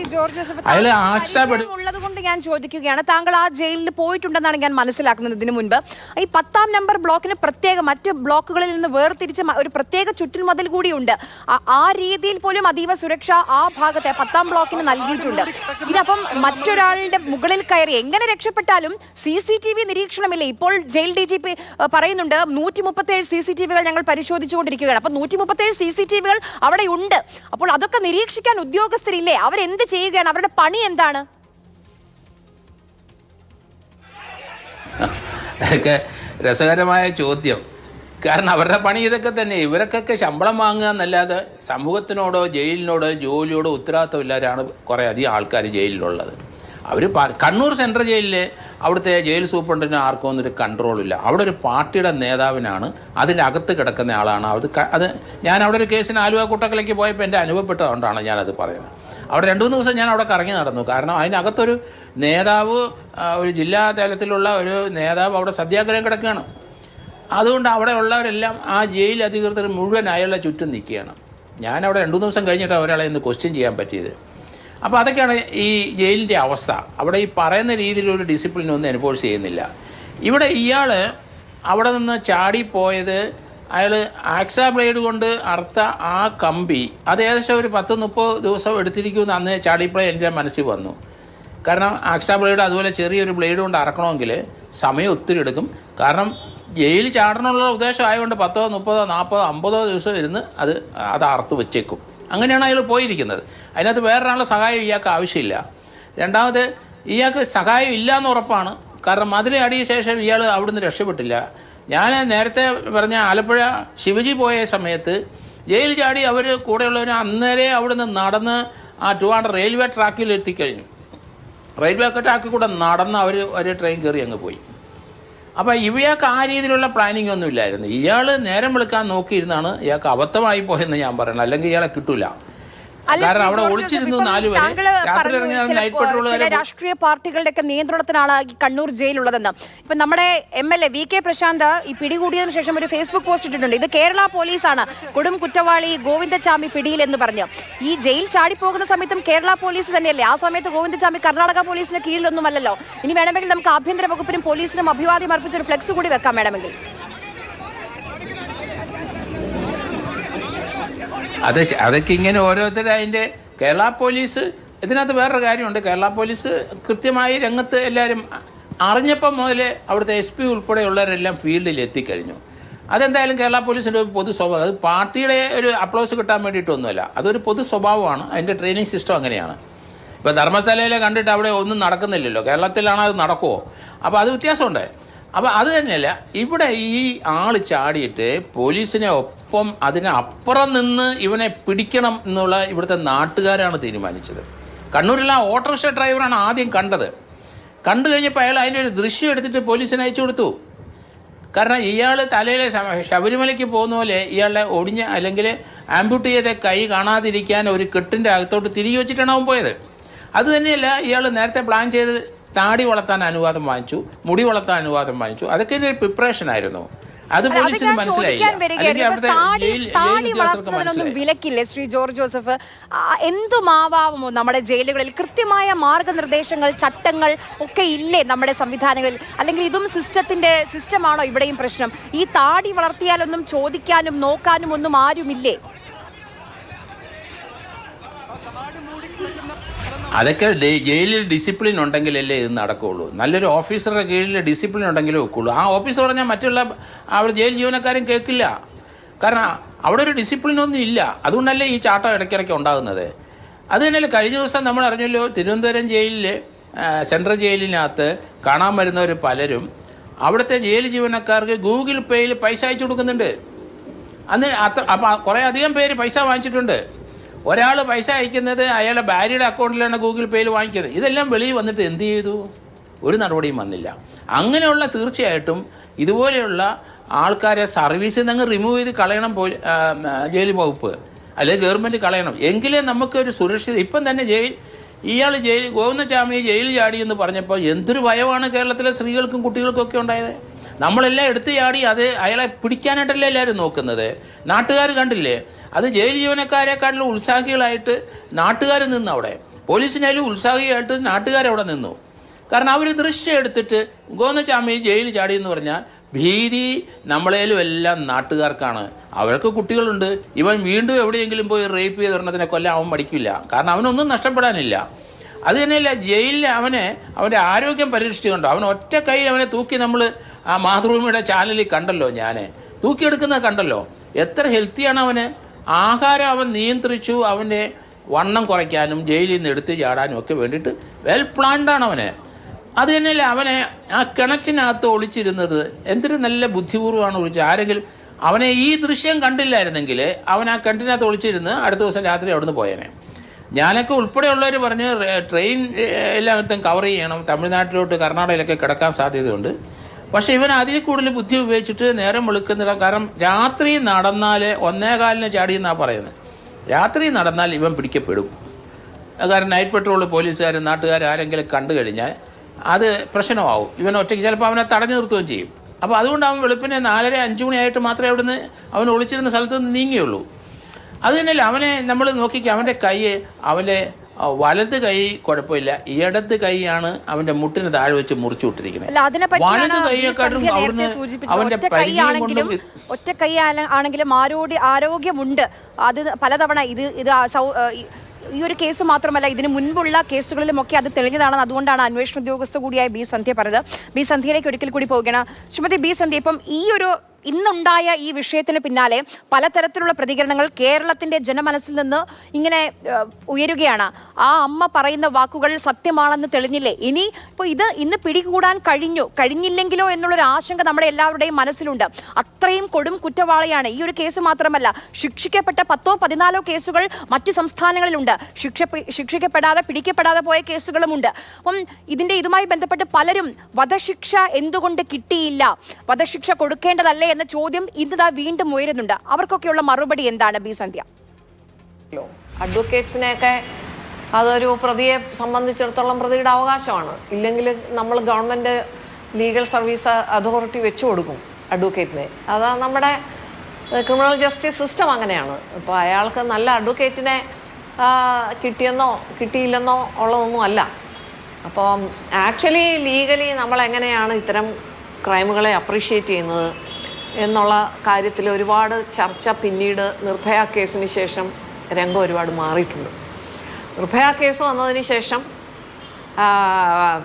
അയാൾ ആക്സാ ബ്ലേഡ് ഉള്ളത് കൊണ്ട് ഞാൻ ചോദിക്കുകയാണ്, താങ്കൾ ആ ജയിലിൽ പോയിട്ടുണ്ടെന്നാണ് ഞാൻ മനസ്സിലാക്കുന്നത്. ഇതിനു മുൻപ് ഈ 10ാം നമ്പർ ബ്ലോക്കിന് പ്രത്യേക, മറ്റ് ബ്ലോക്കുകളിൽ നിന്ന് വേർതിരിച്ച് ഒരു പ്രത്യേക ചുറ്റുമതിൽ കൂടിയുണ്ട്. ആ രീതിയിൽ പോലും അതീവ സുരക്ഷ ആ ഭാഗത്തെ 10ാം ബ്ലോക്കിന് നൽകിയിട്ടുണ്ട്. ഇതപ്പം മറ്റൊരാളുടെ മുകളിൽ കയറി എങ്ങനെ രക്ഷപ്പെട്ടാലും CCTV നിരീക്ഷണമില്ല. ഇപ്പോൾ ജയിൽ DGP പറയുന്നുണ്ട് 137 CCTVകൾ ഞങ്ങൾ പരിശോധിച്ചുകൊണ്ടിരിക്കുകയാണ്. അപ്പോൾ 137 CCTVകൾ അവിടെ ഉണ്ട്. അപ്പോൾ അതൊക്കെ നിരീക്ഷിക്കാൻ ഉദ്യോഗസ്ഥരില്ലേ? അവരെന്ത് ചെയ്യുകയാണ്? അവരുടെ പണി എന്താണ്? ഒക്കെ രസകരമായ ചോദ്യം. കാരണം അവരുടെ പണി ഇതൊക്കെ തന്നെ. ഇവർക്കൊക്കെ ശമ്പളം വാങ്ങുക എന്നല്ലാതെ സമൂഹത്തിനോടോ ജയിലിനോടോ ജോലിയോടോ ഉത്തരവാദിത്തമില്ലാതാണ് കുറേ അധികം ആൾക്കാർ ജയിലിലുള്ളത്. അവർ കണ്ണൂർ സെൻട്രൽ ജയിലിൽ അവിടുത്തെ ജയിൽ സൂപ്രണ്ടിന് ആർക്കും ഒന്നൊരു കൺട്രോളില്ല. അവിടെ ഒരു പാർട്ടിയുടെ നേതാവിനാണ്, അതിൻ്റെ അകത്ത് കിടക്കുന്ന ആളാണ്. അത് ഞാൻ അവിടെ ഒരു കേസിന് ആലുവ കൂട്ടക്കലേക്ക് പോയപ്പോൾ എൻ്റെ അനുഭവപ്പെട്ടതുകൊണ്ടാണ് ഞാനത് പറയുന്നത്. അവിടെ 2-3 ദിവസം ഞാൻ അവിടെ കറങ്ങി നടന്നു. കാരണം അതിനകത്തൊരു നേതാവ്, ഒരു ജില്ലാ തലത്തിലുള്ള ഒരു നേതാവ് അവിടെ സത്യാഗ്രഹം കിടക്കുകയാണ്. അതുകൊണ്ട് അവിടെ ഉള്ളവരെല്ലാം ആ ജയിൽ അധികൃതർ മുഴുവൻ അയാളുടെ ചുറ്റും നിൽക്കുകയാണ്. ഞാനവിടെ 2-3 ദിവസം കഴിഞ്ഞിട്ടാണ് ഒരാളെ ഇന്ന് ക്വസ്റ്റ്യൻ ചെയ്യാൻ പറ്റിയത്. അപ്പോൾ അതൊക്കെയാണ് ഈ ജയിലിൻ്റെ അവസ്ഥ. അവിടെ ഈ പറയുന്ന രീതിയിലൊരു ഡിസിപ്ലിനൊന്നും എൻഫോഴ്സ് ചെയ്യുന്നില്ല. ഇവിടെ ഇയാൾ അവിടെ നിന്ന് ചാടിപ്പോയത്, അയാൾ ആക്സാ ബ്ലേഡ് കൊണ്ട് അറുത്ത ആ കമ്പി അത് ഏകദേശം ഒരു 10-30 ദിവസം എടുത്തിരിക്കുമെന്ന് അന്ന് ചാടിയപ്പോഴേ എൻ്റെ മനസ്സിൽ വന്നു. കാരണം ആക്സാ ബ്ലേഡ് അതുപോലെ ചെറിയൊരു ബ്ലേഡ് കൊണ്ട് അറക്കണമെങ്കിൽ സമയം ഒത്തിരി എടുക്കും. കാരണം ജയിൽ ചാടണമുള്ള ഉദ്ദേശം ആയതുകൊണ്ട് 10, 30, 40, 50 ദിവസം ഇരുന്ന് അത് അറുത്ത് വെച്ചേക്കും. അങ്ങനെയാണ് അയാൾ പോയിരിക്കുന്നത്. അതിനകത്ത് വേറൊരാളുടെ സഹായം ഇയാൾക്ക് ആവശ്യമില്ല. രണ്ടാമത് ഇയാൾക്ക് സഹായം ഇല്ല എന്ന് ഉറപ്പാണ്. കാരണം മതിൽ അടിയ ശേഷം ഇയാൾ അവിടുന്ന് രക്ഷപ്പെട്ടില്ല. ഞാൻ നേരത്തെ പറഞ്ഞ ആലപ്പുഴ ശിവജി പോയ സമയത്ത് ജയിൽ ചാടി അവർ കൂടെയുള്ളവർ അന്നേരെ അവിടുന്ന് നടന്ന് ആ ട്രിവാൻഡ്രം റെയിൽവേ ട്രാക്കിൽ എത്തിക്കഴിഞ്ഞു. റെയിൽവേ ട്രാക്കിൽ കൂടെ നടന്ന് അവർ ഒരു ട്രെയിൻ കയറി അങ്ങ് പോയി. അപ്പോൾ ഇവയാൾക്ക് ആ രീതിയിലുള്ള പ്ലാനിങ് ഒന്നും ഇല്ലായിരുന്നു. ഇയാൾ നേരം വിളിക്കാൻ നോക്കിയിരുന്നാണ് ഇയാൾക്ക് അബദ്ധമായി പോയെന്ന് ഞാൻ പറയണം. അല്ലെങ്കിൽ ഇയാളെ കിട്ടൂല. കാരണം അവിടെ ഒളിച്ചിരുന്നു 4 വരെ. രാത്രി ഇറങ്ങിയാണ് നൈറ്റ് പട്രോൾ. രാഷ്ട്രീയ പാർട്ടികളുടെ ഒക്കെ നിയന്ത്രണത്തിനാണ് ഈ കണ്ണൂർ ജയിലുള്ളതെന്ന് ഇപ്പൊ നമ്മുടെ MLA VK പ്രശാന്ത് ഈ പിടികൂടിയതിനു ശേഷം ഒരു ഫേസ്ബുക്ക് പോസ്റ്റ് ഇട്ടിട്ടുണ്ട്. ഇത് കേരള പോലീസാണ് കൊടും കുറ്റവാളി ഗോവിന്ദചാമി പിടിയിലെന്ന് പറഞ്ഞു. ഈ ജയിൽ ചാടിപ്പോകുന്ന സമയത്തും കേരള പോലീസ് തന്നെയല്ലേ? ആ സമയത്ത് ഗോവിന്ദചാമി കർണാടക പോലീസിന്റെ കീഴിലൊന്നുമല്ലല്ലോ. ഇനി വേണമെങ്കിൽ നമുക്ക് ആഭ്യന്തര വകുപ്പിനും പോലീസിനും അഭിവാദ്യം അർപ്പിച്ച ഒരു ഫ്ലെക്സ് കൂടി വെക്കാം വേണമെങ്കിൽ. അതൊക്കെ ഇങ്ങനെ ഓരോരുത്തർ അതിൻ്റെ കേരള പോലീസ് ഇതിനകത്ത് വേറൊരു കാര്യമുണ്ട്. കേരള പോലീസ് കൃത്യമായി രംഗത്ത് എല്ലാവരും അറിഞ്ഞപ്പം മുതൽ അവിടുത്തെ SP ഉൾപ്പെടെയുള്ളവരെല്ലാം ഫീൽഡിൽ എത്തിക്കഴിഞ്ഞു. അതെന്തായാലും കേരള പോലീസിൻ്റെ ഒരു പൊതു സ്വഭാവം. അത് പാർട്ടിയുടെ ഒരു അപ്ലോസ് കിട്ടാൻ വേണ്ടിയിട്ടൊന്നുമല്ല. അതൊരു പൊതു സ്വഭാവമാണ്. അതിൻ്റെ ട്രെയിനിങ് സിസ്റ്റം അങ്ങനെയാണ്. ഇപ്പോൾ ധർമ്മസ്ഥലയിലെ കണ്ടിട്ട് അവിടെ ഒന്നും നടക്കുന്നില്ലല്ലോ. കേരളത്തിലാണ് അത് നടക്കുമോ? അപ്പോൾ അത് വ്യത്യാസമുണ്ട്. അപ്പോൾ അത് തന്നെയല്ല ഇവിടെ ഈ ആൾ ചാടിയിട്ട് പോലീസിനെ ഒപ്പം അതിനപ്പുറം നിന്ന് ഇവനെ പിടിക്കണം എന്നുള്ള ഇവിടുത്തെ നാട്ടുകാരാണ് തീരുമാനിച്ചത്. കണ്ണൂരിലെ ഓട്ടോറിക്ഷ ഡ്രൈവറാണ് ആദ്യം കണ്ടത്. കണ്ടു കഴിഞ്ഞപ്പോൾ അയാൾ അതിൻ്റെ ഒരു ദൃശ്യം എടുത്തിട്ട് പോലീസിന് അയച്ചു കൊടുത്തു. കാരണം ഇയാൾ തലയിലെ ശബരിമലയ്ക്ക് പോകുന്ന പോലെ ഇയാളുടെ ഒടിഞ്ഞ അല്ലെങ്കിൽ ആംപ്യൂട്ട് ചെയ്ത കൈ കാണാതിരിക്കാൻ ഒരു കെട്ടിൻ്റെ അകത്തോട്ട് തിരികെ വെച്ചിട്ടാണ് അവൻ പോയത്. അതുതന്നെയല്ല ഇയാൾ നേരത്തെ പ്ലാൻ ചെയ്ത് താടി വളർത്താൻ അനുവാദം വാങ്ങിച്ചു, മുടി വളർത്താൻ അനുവാദം വാങ്ങിച്ചു. അതൊക്കെ ഒരു പ്രിപ്പറേഷൻ ആയിരുന്നു. അത് പോലീസിന് മനസ്സിലായില്ല. വിലക്കില്ലേ ശ്രീ ജോർജ് ജോസഫ്? എന്തുമാവാമോ നമ്മുടെ ജയിലുകളിൽ കൃത്യമായ മാർഗനിർദ്ദേശങ്ങൾ, ചട്ടങ്ങൾ ഒക്കെ ഇല്ലേ നമ്മുടെ സംവിധാനങ്ങളിൽ? അല്ലെങ്കിൽ ഇതും സിസ്റ്റമാണോ ഇവിടെയും പ്രശ്നം? ഈ താടി വളർത്തിയാലൊന്നും ചോദിക്കാനും നോക്കാനും ഒന്നും ആരുമില്ലേ? അതൊക്കെ ജയിലിൽ ഡിസിപ്ലിൻ ഉണ്ടെങ്കിലല്ലേ ഇത് നടക്കുകയുള്ളൂ. നല്ലൊരു ഓഫീസറുടെ കീഴിൽ ഡിസിപ്ലിൻ ഉണ്ടെങ്കിലേ വെക്കുള്ളൂ. ആ ഓഫീസർ പറഞ്ഞാൽ മറ്റുള്ള അവിടെ ജയിൽ ജീവനക്കാരും കേൾക്കില്ല. കാരണം അവിടെ ഒരു ഡിസിപ്ലിനൊന്നും ഇല്ല. അതുകൊണ്ടല്ലേ ഈ ചാട്ടം ഇടയ്ക്കിടയ്ക്ക് ഉണ്ടാകുന്നത്. അത് തന്നെയല്ലേ കഴിഞ്ഞ ദിവസം നമ്മൾ അറിഞ്ഞല്ലോ, തിരുവനന്തപുരം ജയിലിൽ സെൻട്രൽ ജയിലിനകത്ത് കാണാൻ വരുന്നവർ പലരും അവിടുത്തെ ജയിൽ ജീവനക്കാർക്ക് ഗൂഗിൾ പേയിൽ പൈസ അയച്ചു കൊടുക്കുന്നുണ്ട്. അപ്പോൾ കുറേ അധികം പേര് പൈസ വാങ്ങിച്ചിട്ടുണ്ട്. ഒരാൾ പൈസ അയക്കുന്നത് അയാളുടെ ഭാര്യയുടെ അക്കൗണ്ടിലാണ് ഗൂഗിൾ പേയിൽ വാങ്ങിക്കുന്നത്. ഇതെല്ലാം വെളിയിൽ വന്നിട്ട് എന്ത് ചെയ്തു? ഒരു നടപടിയും വന്നില്ല. അങ്ങനെയുള്ള തീർച്ചയായിട്ടും ഇതുപോലെയുള്ള ആൾക്കാരെ സർവീസിൽ നിന്ന് അങ്ങ് റിമൂവ് ചെയ്ത് കളയണം ജയിൽ വകുപ്പ്, അല്ലെങ്കിൽ ഗവൺമെൻറ് കളയണം. എങ്കിലേ നമുക്കൊരു സുരക്ഷിത. ഇപ്പം തന്നെ ഗോവിന്ദചാമി ജയിലിൽ ചാടി എന്ന് പറഞ്ഞപ്പോൾ എന്തൊരു ഭയമാണ് കേരളത്തിലെ സ്ത്രീകൾക്കും കുട്ടികൾക്കും ഒക്കെ ഉണ്ടായത്. നമ്മളെല്ലാം എടുത്ത് ചാടി അയാളെ പിടിക്കാനായിട്ടല്ലേ എല്ലാവരും നോക്കുന്നത്. നാട്ടുകാർ കണ്ടില്ലേ? അത് ജയിൽ ജീവനക്കാരെക്കാട്ടിലും ഉത്സാഹികളായിട്ട് നാട്ടുകാർ നിന്ന് അവിടെ, പോലീസിനായാലും ഉത്സാഹിയായിട്ട് നാട്ടുകാരവിടെ നിന്നു. കാരണം അവർ ദൃശ്യം എടുത്തിട്ട് ഗോവിന്ദചാമി ജയിലിൽ ചാടി എന്ന് പറഞ്ഞാൽ ഭീതി നമ്മളേലും എല്ലാം നാട്ടുകാർക്കാണ്. അവർക്ക് കുട്ടികളുണ്ട്. ഇവൻ വീണ്ടും എവിടെയെങ്കിലും പോയി റേപ്പ് ചെയ്തൊരെണ്ണത്തിനെ കൊല്ലാൻ അവൻ മടിക്കില്ല. കാരണം അവനൊന്നും നഷ്ടപ്പെടാനില്ല. അത് തന്നെയല്ല, ജയിലിൽ അവൻ്റെ ആരോഗ്യം പരീക്ഷിച്ചുകൊണ്ടോ അവൻ ഒറ്റ കയ്യിൽ അവനെ തൂക്കി നമ്മൾ ആ മാതൃഭൂമിയുടെ ചാനലിൽ കണ്ടല്ലോ, ഞാൻ തൂക്കിയെടുക്കുന്നത് കണ്ടല്ലോ. എത്ര ഹെൽത്തിയാണ് അവന്. ആഹാരം അവൻ നിയന്ത്രിച്ചു. അവൻ്റെ വണ്ണം കുറയ്ക്കാനും ജയിലിൽ നിന്ന് എടുത്ത് ചാടാനും ഒക്കെ വേണ്ടിയിട്ട് വെൽ പ്ലാൻഡാണ് അവന്. അത് തന്നെയല്ലേ അവനെ ആ കിണറ്റിനകത്ത് ഒളിച്ചിരുന്നത് എന്തൊരു നല്ല ബുദ്ധിപൂർവ്വമാണ് ഒളിച്ചത്. ആരെങ്കിലും അവനെ ഈ ദൃശ്യം കണ്ടില്ലായിരുന്നെങ്കിൽ അവൻ ആ കിണറ്റിനകത്ത് ഒളിച്ചിരുന്ന് അടുത്ത ദിവസം രാത്രി അവിടുന്ന് പോയേനെ. ഞാനൊക്കെ ഉൾപ്പെടെയുള്ളവർ പറഞ്ഞ് ട്രെയിൻ എല്ലായിടത്തും കവർ ചെയ്യണം, തമിഴ്നാട്ടിലോട്ട് കർണാടകയിലൊക്കെ കിടക്കാൻ സാധ്യതയുണ്ട്. പക്ഷേ ഇവൻ അതിൽ കൂടുതൽ ബുദ്ധി ഉപയോഗിച്ചിട്ട് നേരം വെളുക്കുന്നില്ല. കാരണം രാത്രി നടന്നാൽ 1:15 ചാടിയെന്നാണ് പറയുന്നത്. രാത്രി നടന്നാൽ ഇവൻ പിടിക്കപ്പെടും. കാരണം നൈറ്റ് പെട്രോൾ പോലീസുകാരും നാട്ടുകാരും ആരെങ്കിലും കണ്ടു കഴിഞ്ഞാൽ അത് പ്രശ്നമാവും. ഇവൻ ഒറ്റയ്ക്ക് ചിലപ്പോൾ അവനെ തടഞ്ഞു നിർത്തുകയും ചെയ്യും. അപ്പോൾ അതുകൊണ്ട് അവൻ വെളുപ്പിനെ 4-5 മണിയായിട്ട് മാത്രമേ അവിടുന്ന് അവൻ ഒളിച്ചിരുന്ന സ്ഥലത്ത് നിന്ന് നീങ്ങുകയുള്ളൂ. അത് തന്നെയല്ല അവനെ നമ്മൾ നോക്കിക്കുക. അവൻ്റെ കൈ, അവൻ്റെ വലത് കൈ കുഴപ്പമില്ല, ഇടത് കൈയാണ് അവൻ്റെ മുട്ടിന് താഴെ വെച്ച് മുറിച്ചു വിട്ടിരിക്കുന്നത്. വലത് കൈയെക്കാട്ടും അവിടുന്ന് അവൻ്റെ പരിചയം കൊണ്ടും ഒറ്റ കൈ ആണെങ്കിലും ആരോഗ്യമുണ്ട്. അത് പലതവണ ഈ ഒരു കേസ് മാത്രമല്ല, ഇതിന് മുൻപുള്ള കേസുകളിലുമൊക്കെ അത് തെളിഞ്ഞതാണെന്ന് അതുകൊണ്ടാണ് അന്വേഷണ ഉദ്യോഗസ്ഥ കൂടിയായ ബി സന്ധ്യ പറഞ്ഞത്. ബി സന്ധ്യയിലേക്ക് ഒരിക്കൽ കൂടി പോവുകയാണ്. ശ്രീമതി ബി സന്ധ്യ, ഇപ്പം ഇന്നുണ്ടായ ഈ വിഷയത്തിന് പിന്നാലെ പലതരത്തിലുള്ള പ്രതികരണങ്ങൾ കേരളത്തിന്റെ ജനമനസ്സിൽ നിന്ന് ഇങ്ങനെ ഉയരുകയാണ്. ആ അമ്മ പറയുന്ന വാക്കുകൾ സത്യമാണെന്ന് തെളിഞ്ഞില്ലേ? ഇപ്പോൾ ഇന്ന് പിടികൂടാൻ കഴിഞ്ഞില്ലെങ്കിലോ എന്നുള്ളൊരു ആശങ്ക നമ്മുടെ എല്ലാവരുടെയും മനസ്സിലുണ്ട്. അത്രയും കൊടും കുറ്റവാളിയാണ്. ഈ ഒരു കേസ് മാത്രമല്ല, ശിക്ഷിക്കപ്പെട്ട 10-14 കേസുകൾ മറ്റു സംസ്ഥാനങ്ങളിലുണ്ട്. ശിക്ഷിക്കപ്പെടാതെ പിടിക്കപ്പെടാതെ പോയ കേസുകളുമുണ്ട്. അപ്പം ഇതുമായി ബന്ധപ്പെട്ട് പലരും വധശിക്ഷ എന്തുകൊണ്ട് കിട്ടിയില്ല, വധശിക്ഷ കൊടുക്കേണ്ടതല്ലേ എന്ന ചോദ്യം ഇന്ന് വീണ്ടും ഉയരുന്നുണ്ട്. അവർക്കൊക്കെയുള്ള മറുപടി എന്താണ് ബി സന്ധ്യ? അഡ്വക്കേറ്റ്സിനെയൊക്കെ അതൊരു പ്രതിയെ സംബന്ധിച്ചിടത്തോളം പ്രതിയുടെ അവകാശമാണ്. ഇല്ലെങ്കിൽ നമ്മൾ ഗവൺമെൻറ് ലീഗൽ സർവീസ് അതോറിറ്റി വെച്ചു കൊടുക്കും അഡ്വക്കേറ്റിനെ. അതാ നമ്മുടെ ക്രിമിനൽ ജസ്റ്റിസ് സിസ്റ്റം അങ്ങനെയാണ്. ഇപ്പോൾ അയാൾക്ക് നല്ല അഡ്വക്കേറ്റിനെ കിട്ടിയെന്നോ കിട്ടിയില്ലെന്നോ ഉള്ളതൊന്നും അല്ല. അപ്പം ആക്ച്വലി ലീഗലി നമ്മളെങ്ങനെയാണ് ഇത്തരം ക്രൈമുകളെ അപ്രീഷിയേറ്റ് ചെയ്യുന്നത് എന്നുള്ള കാര്യത്തിൽ ഒരുപാട് ചർച്ച പിന്നീട് നിർഭയ കേസിന് ശേഷം രംഗം ഒരുപാട് മാറിയിട്ടുണ്ട്. നിർഭയ കേസ് വന്നതിന് ശേഷം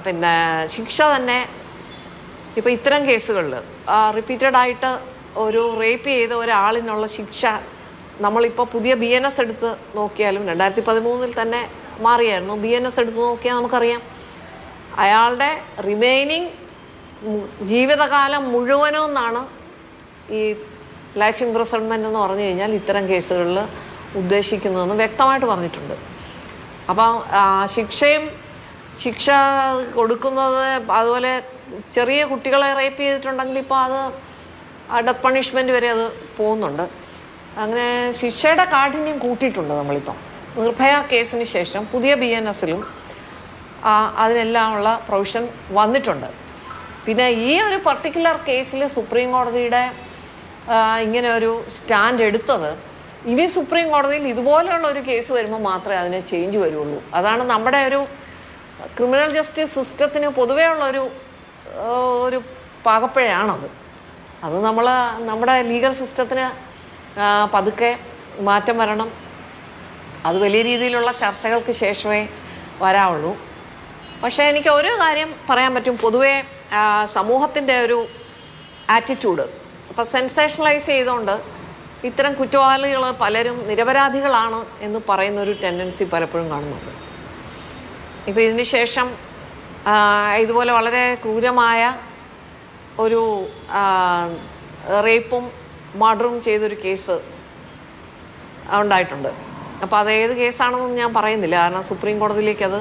പിന്നെ ശിക്ഷ തന്നെ ഇപ്പോൾ ഇത്തരം കേസുകളിൽ റിപ്പീറ്റഡായിട്ട് ഒരു റേപ്പ് ചെയ്ത ഒരാളിനുള്ള ശിക്ഷ നമ്മളിപ്പോൾ പുതിയ BNS എടുത്ത് നോക്കിയാലും 2013 തന്നെ മാറിയായിരുന്നു. BNS എടുത്ത് നോക്കിയാൽ നമുക്കറിയാം അയാളുടെ റിമൈനിങ് ജീവിതകാലം മുഴുവനും എന്നാണ് ഈ ലൈഫ് ഇംപ്രിസൺമെൻ്റ് എന്ന് പറഞ്ഞു കഴിഞ്ഞാൽ ഇത്തരം കേസുകളിൽ ഉദ്ദേശിക്കുന്നതെന്ന് വ്യക്തമായിട്ട് പറഞ്ഞിട്ടുണ്ട്. അപ്പം ശിക്ഷ കൊടുക്കുന്നത് അതുപോലെ ചെറിയ കുട്ടികളെ റേപ്പ് ചെയ്തിട്ടുണ്ടെങ്കിൽ ഇപ്പോൾ അത് ഡെത്ത് പണിഷ്മെൻറ്റ് വരെ അത് പോകുന്നുണ്ട്. അങ്ങനെ ശിക്ഷയുടെ കാഠിന്യം കൂട്ടിയിട്ടുണ്ട് നമ്മളിപ്പം. നിർഭയ കേസിന് ശേഷം പുതിയ BNSലും അതിനെല്ലാമുള്ള പ്രൊവിഷൻ വന്നിട്ടുണ്ട്. പിന്നെ ഈ ഒരു പർട്ടിക്കുലർ കേസിൽ സുപ്രീം കോടതിയുടെ ഇങ്ങനെ ഒരു സ്റ്റാൻഡ് എടുത്തത് ഇനി സുപ്രീം കോടതിയിൽ ഇതുപോലെയുള്ള ഒരു കേസ് വരുമ്പോൾ മാത്രമേ അതിന് ചേഞ്ച് വരുള്ളൂ. അതാണ് നമ്മുടെ ഒരു ക്രിമിനൽ ജസ്റ്റിസ് സിസ്റ്റത്തിന് പൊതുവേ ഉള്ളൊരു പാകപ്പിഴയാണത്. അത് നമ്മുടെ ലീഗൽ സിസ്റ്റത്തിന് പതുക്കെ മാറ്റം വരണം. അത് വലിയ രീതിയിലുള്ള ചർച്ചകൾക്ക് ശേഷമേ വരാവുള്ളൂ. പക്ഷേ എനിക്ക് ഒരു കാര്യം പറയാൻ പറ്റും. പൊതുവേ സമൂഹത്തിൻ്റെ ഒരു ആറ്റിറ്റ്യൂഡ് ഇപ്പോൾ സെൻസേഷണലൈസ് ചെയ്തുകൊണ്ട് ഇത്തരം കുറ്റവാളികൾ പലരും നിരപരാധികളാണ് എന്ന് പറയുന്നൊരു ടെൻഡൻസി പലപ്പോഴും കാണുന്നുണ്ട്. ഇപ്പോൾ ഇതിന് ശേഷം ഇതുപോലെ വളരെ ക്രൂരമായ ഒരു റേപ്പും മർഡറും ചെയ്തൊരു കേസ് ഉണ്ടായിട്ടുണ്ട്. അപ്പോൾ അത് ഏത് കേസാണെന്നൊന്നും ഞാൻ പറയുന്നില്ല, കാരണം സുപ്രീം കോടതിയിലേക്ക് അത്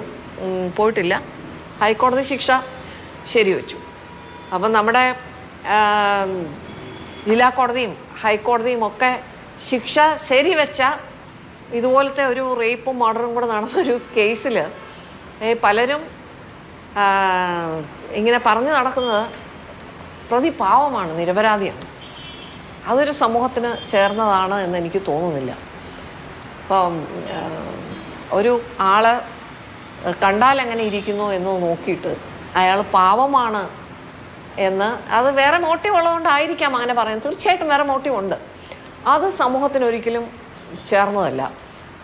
പോയിട്ടില്ല. ഹൈക്കോടതി ശിക്ഷ ശരിവെച്ചു. അപ്പം നമ്മുടെ ജില്ലാ കോടതിയും ഹൈക്കോടതിയും ഒക്കെ ശിക്ഷ ശരിവെച്ച ഇതുപോലത്തെ ഒരു റേപ്പും മർഡറും കൂടെ നടന്നൊരു കേസിൽ പലരും ഇങ്ങനെ പറഞ്ഞു നടക്കുന്നത് പ്രതി പാവമാണ്, നിരപരാധിയാണ്. അതൊരു സമൂഹത്തിന് ചേർന്നതാണ് എന്ന് എനിക്ക് തോന്നുന്നില്ല. അപ്പം ഒരു ആള് കണ്ടാൽ എങ്ങനെ ഇരിക്കുന്നു എന്ന് നോക്കിയിട്ട് അയാൾ പാവമാണ് എന്ന്, അത് വേറെ മോട്ടീവ് ഉള്ളതുകൊണ്ടായിരിക്കാം അങ്ങനെ പറയുന്നത്. തീർച്ചയായിട്ടും വേറെ മോട്ടീവ് ഉണ്ട്. അത് സമൂഹത്തിന് ഒരിക്കലും ചേർന്നതല്ല.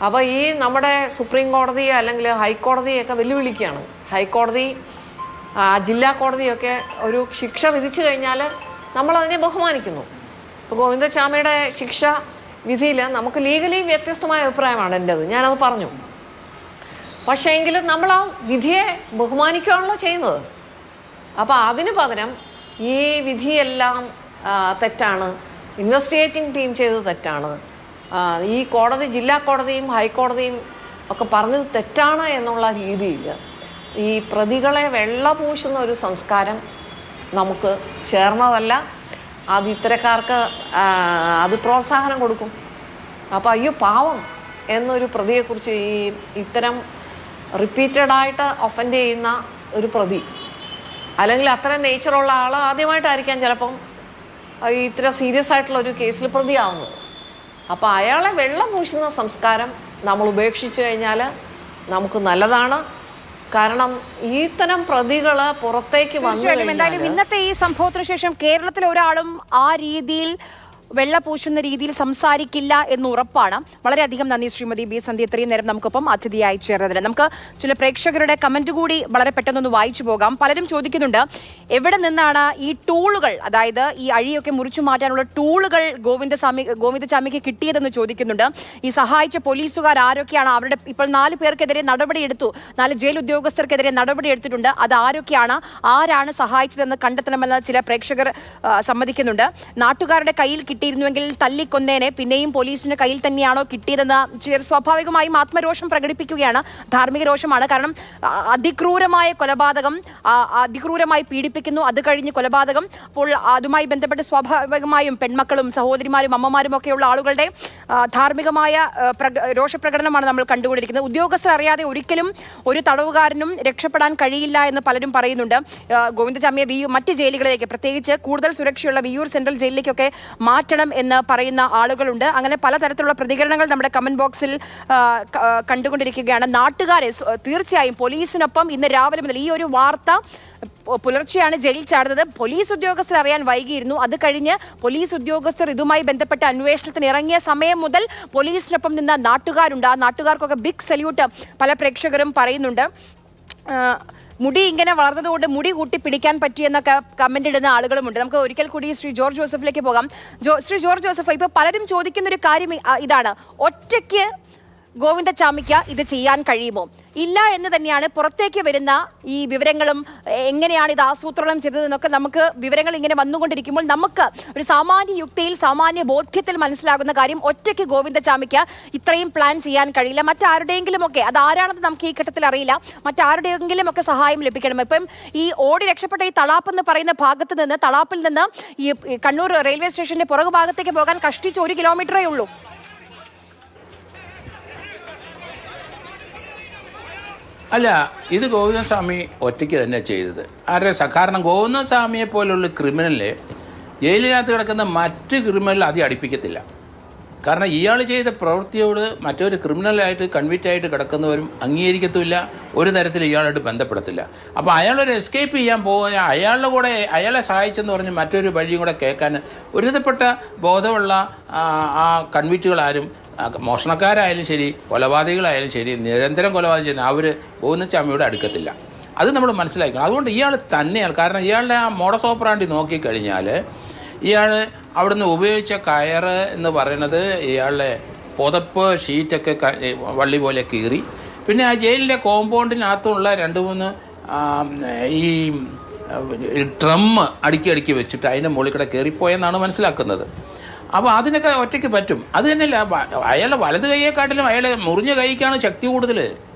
അപ്പോൾ ഈ നമ്മുടെ സുപ്രീം കോടതി അല്ലെങ്കിൽ ഹൈക്കോടതിയൊക്കെ വെല്ലുവിളിക്കുകയാണ്. ഹൈക്കോടതി ജില്ലാ കോടതിയൊക്കെ ഒരു ശിക്ഷ വിധിച്ചു കഴിഞ്ഞാൽ നമ്മളതിനെ ബഹുമാനിക്കുന്നു. ഇപ്പോൾ ഗോവിന്ദചാമിയുടെ ശിക്ഷ വിധിയിൽ നമുക്ക് ലീഗലി വ്യത്യസ്തമായ അഭിപ്രായമാണ് എൻ്റേത്, ഞാനത് പറഞ്ഞു. പക്ഷേ എങ്കിലും നമ്മൾ ആ വിധിയെ ബഹുമാനിക്കുകയാണല്ലോ ചെയ്യുന്നത്. അപ്പോൾ അതിന് പകരം ഈ വിധിയെല്ലാം തെറ്റാണ്, ഇൻവെസ്റ്റിഗേറ്റിംഗ് ടീം ചെയ്തത് തെറ്റാണ്, ഈ കോടതി ജില്ലാ കോടതിയും ഹൈക്കോടതിയും ഒക്കെ പറഞ്ഞത് തെറ്റാണ് എന്നുള്ള രീതിയിൽ ഈ പ്രതികളെ വെള്ളപൂശുന്ന ഒരു സംസ്കാരം നമുക്ക് ചേർന്നതല്ല. അത് ഇത്തരക്കാർക്ക് അത് പ്രോത്സാഹനം കൊടുക്കും. അപ്പോൾ അയ്യോ പാവം എന്നൊരു പ്രതിയെക്കുറിച്ച് ഇത്തരം റിപ്പീറ്റഡായിട്ട് ഒഫൻഡ് ചെയ്യുന്ന ഒരു പ്രതി അല്ലെങ്കിൽ അത്തരം നേച്ചറുള്ള ആൾ ആദ്യമായിട്ടായിരിക്കാം ചിലപ്പം ഇത്ര സീരിയസ് ആയിട്ടുള്ള ഒരു കേസിൽ പ്രതിയാവുന്നത്. അപ്പോൾ അയാളെ വെള്ളം പൂശുന്ന സംസ്കാരം നമ്മൾ ഉപേക്ഷിച്ചു കഴിഞ്ഞാൽ നമുക്ക് നല്ലതാണ്. കാരണം ഇത്തരം പ്രതികൾ പുറത്തേക്ക് വന്നു. എന്തായാലും ഇന്നത്തെ ഈ സംഭവത്തിന് ശേഷം കേരളത്തിലെ ഒരാളും ആ രീതിയിൽ വെള്ള പൂശുന്ന രീതിയിൽ സംസാരിക്കില്ല എന്ന് ഉറപ്പാണ്. വളരെയധികം നന്ദി ശ്രീമതി ബി സന്ധ്യ. ഇത്രയും നേരം നമുക്കൊപ്പം അതിഥിയായി ചേർന്നതിന്. നമുക്ക് ചില പ്രേക്ഷകരുടെ കമന്റ് കൂടി വളരെ പെട്ടെന്നൊന്ന് വായിച്ചു പോകാം. പലരും ചോദിക്കുന്നുണ്ട്, എവിടെ നിന്നാണ് ഈ ടൂളുകൾ, അതായത് ഈ അഴിയൊക്കെ മുറിച്ചു മാറ്റാനുള്ള ടൂളുകൾ ഗോവിന്ദചാമിക്ക് കിട്ടിയതെന്ന് ചോദിക്കുന്നുണ്ട്. ഈ സഹായിച്ച പോലീസുകാർ ആരൊക്കെയാണ്? അവരുടെ ഇപ്പോൾ 4 പേർക്കെതിരെ നടപടിയെടുത്തു, 4 ജയിൽ ഉദ്യോഗസ്ഥർക്കെതിരെ നടപടിയെടുത്തിട്ടുണ്ട്. അത് ആരൊക്കെയാണ്, ആരാണ് സഹായിച്ചതെന്ന് കണ്ടെത്തണമെന്ന് ചില പ്രേക്ഷകർ സമ്മതിക്കുന്നുണ്ട്. നാട്ടുകാരുടെ കയ്യിൽ കിട്ടിയിരുന്നുവെങ്കിൽ തല്ലിക്കൊന്നേനെ, പിന്നെയും പോലീസിന്റെ കയ്യിൽ തന്നെയാണോ കിട്ടിയതെന്ന് ചിലർ സ്വാഭാവികമായും ആത്മരോഷം പ്രകടിപ്പിക്കുകയാണ്. ധാർമ്മിക രോഷമാണ്. കാരണം അതിക്രൂരമായ കൊലപാതകം, അതിക്രൂരമായി പീഡിപ്പിക്കുന്നു, അത് കഴിഞ്ഞ് കൊലപാതകം. അപ്പോൾ അതുമായി ബന്ധപ്പെട്ട് സ്വാഭാവികമായും പെൺമക്കളും സഹോദരിമാരും അമ്മമാരും ഒക്കെയുള്ള ആളുകളുടെ ധാർമ്മികമായ രോഷപ്രകടനമാണ് നമ്മൾ കണ്ടുകൊണ്ടിരിക്കുന്നത്. ഉദ്യോഗസ്ഥർ അറിയാതെ ഒരിക്കലും ഒരു തടവുകാരനും രക്ഷപ്പെടാൻ കഴിയില്ല എന്ന് പലരും പറയുന്നുണ്ട്. ഗോവിന്ദചാമിയെ മറ്റ് ജയിലുകളിലേക്ക്, പ്രത്യേകിച്ച് കൂടുതൽ സുരക്ഷയുള്ള വിയ്യൂർ സെൻട്രൽ ജയിലിലേക്കൊക്കെ മാറ്റണം എന്ന് പറയുന്ന ആളുകളുണ്ട്. അങ്ങനെ പലതരത്തിലുള്ള പ്രതികരണങ്ങൾ നമ്മുടെ കമന്റ് ബോക്സിൽ കണ്ടുകൊണ്ടിരിക്കുകയാണ്. നാട്ടുകാരെ തീർച്ചയായും പോലീസിനൊപ്പം ഇന്ന് രാവിലെ മുതൽ ഈ ഒരു വാർത്ത പുലർച്ചെയാണ് ജയിൽ ചാടുന്നത്. പോലീസ് ഉദ്യോഗസ്ഥർ അറിയാൻ വൈകിയിരുന്നു. അത് കഴിഞ്ഞ് പോലീസ് ഉദ്യോഗസ്ഥർ ഇതുമായി ബന്ധപ്പെട്ട അന്വേഷണത്തിന് ഇറങ്ങിയ സമയം മുതൽ പോലീസിനൊപ്പം നിന്ന നാട്ടുകാരുണ്ട്. ആ നാട്ടുകാർക്കൊക്കെ ബിഗ് സല്യൂട്ട് പല പ്രേക്ഷകരും പറയുന്നുണ്ട്. മുടി ഇങ്ങനെ വളർന്നതുകൊണ്ട് മുടി കൂട്ടി പിടിക്കാൻ പറ്റിയെന്നൊക്കെ കമന്റ് ഇടുന്ന ആളുകളുമുണ്ട്. നമുക്ക് ഒരിക്കൽ കൂടി ശ്രീ ജോർജ് ജോസഫിലേക്ക് പോകാം. ശ്രീ ജോർജ് ജോസഫ്, ഇപ്പൊ പലരും ചോദിക്കുന്ന ഒരു കാര്യം ഇതാണ്, ഒറ്റയ്ക്ക് ഗോവിന്ദചാമിക്ക് ഇത് ചെയ്യാൻ കഴിയുമോ? ഇല്ല എന്ന് തന്നെയാണ് പുറത്തേക്ക് വരുന്ന ഈ വിവരങ്ങളും. എങ്ങനെയാണ് ഇത് ആസൂത്രണം ചെയ്തതെന്നൊക്കെ നമുക്ക് വിവരങ്ങൾ ഇങ്ങനെ വന്നുകൊണ്ടിരിക്കുമ്പോൾ നമുക്ക് ഒരു സാമാന്യ യുക്തിയിൽ, സാമാന്യ ബോധ്യത്തിൽ മനസ്സിലാകുന്ന കാര്യം, ഒറ്റയ്ക്ക് ഗോവിന്ദചാമിക്ക് ഇത്രയും പ്ലാൻ ചെയ്യാൻ കഴിയില്ല. മറ്റാരുടെയെങ്കിലും ഒക്കെ, അത് ആരാണെന്ന് നമുക്ക് ഈ ഘട്ടത്തിൽ അറിയില്ല, മറ്റാരുടെയെങ്കിലും ഒക്കെ സഹായം ലഭിക്കണം. ഇപ്പം ഈ ഓടി രക്ഷപ്പെട്ട ഈ തളാപ്പ് എന്ന് പറയുന്ന ഭാഗത്ത് നിന്ന്, തളാപ്പിൽ നിന്ന് ഈ കണ്ണൂർ റെയിൽവേ സ്റ്റേഷന്റെ പുറകു ഭാഗത്തേക്ക് പോകാൻ കഷ്ടിച്ച് 1 കിലോമീറ്ററേ ഉള്ളൂ. അല്ല, ഇത് ഗോവിന്ദസ്വാമി ഒറ്റയ്ക്ക് തന്നെ ചെയ്തത്. കാരണം ഗോവിന്ദസ്വാമിയെ പോലുള്ള ക്രിമിനലിനെ ജയിലിനകത്ത് കിടക്കുന്ന മറ്റ് ക്രിമിനൽ അതി അടുപ്പിക്കത്തില്ല. കാരണം ഇയാൾ ചെയ്ത പ്രവൃത്തിയോട് മറ്റൊരു ക്രിമിനലായിട്ട് കൺവിക്റ്റ് ആയിട്ട് കിടക്കുന്നവരും അംഗീകരിക്കത്തുമില്ല, ഒരു തരത്തിൽ ഇയാളായിട്ട് ബന്ധപ്പെടത്തില്ല. അപ്പോൾ അയാളൊരു എസ്കേപ്പ് ചെയ്യാൻ പോകുക, അയാളുടെ കൂടെ അയാളെ സഹായിച്ചെന്ന് പറഞ്ഞ് മറ്റൊരു വഴിയും കൂടെ കേൾക്കാൻ ഒരുവിധപ്പെട്ട ബോധമുള്ള ആ കൺവിക്റ്റുകളാരും, മോഷണക്കാരായാലും ശരി, കൊലപാതകികളായാലും ശരി, നിരന്തരം കൊലപാതകം ചെയ്യുന്ന അവർ ഗോവിന്ദചാമിയോട് അടുക്കത്തില്ല. അത് നമ്മൾ മനസ്സിലാക്കണം. അതുകൊണ്ട് ഇയാൾ തന്നെയാണ്. കാരണം ഇയാളുടെ ആ മോഡസ് ഓപ്പറാണ്ടി നോക്കിക്കഴിഞ്ഞാൽ ഇയാൾ അവിടുന്ന് ഉപയോഗിച്ച കയറ് എന്ന് പറയുന്നത് ഇയാളുടെ പുതപ്പ് ഷീറ്റൊക്കെ വള്ളി പോലെ കീറി, പിന്നെ ആ ജയിലിൻ്റെ കോമ്പൗണ്ടിനകത്തുള്ള 2-3 ഈ ഡ്രം അടുക്കി വെച്ചിട്ട് അതിൻ്റെ മുകളിൽ കൂടെ കയറിപ്പോയെന്നാണ് മനസ്സിലാക്കുന്നത്. അപ്പോൾ അതിനൊക്കെ ഒറ്റയ്ക്ക് പറ്റും. അത് തന്നെയല്ല, അയാളുടെ വലത് കൈയെക്കാട്ടിലും അയാളെ മുറിഞ്ഞ കൈക്കാണ് ശക്തി കൂടുതൽ.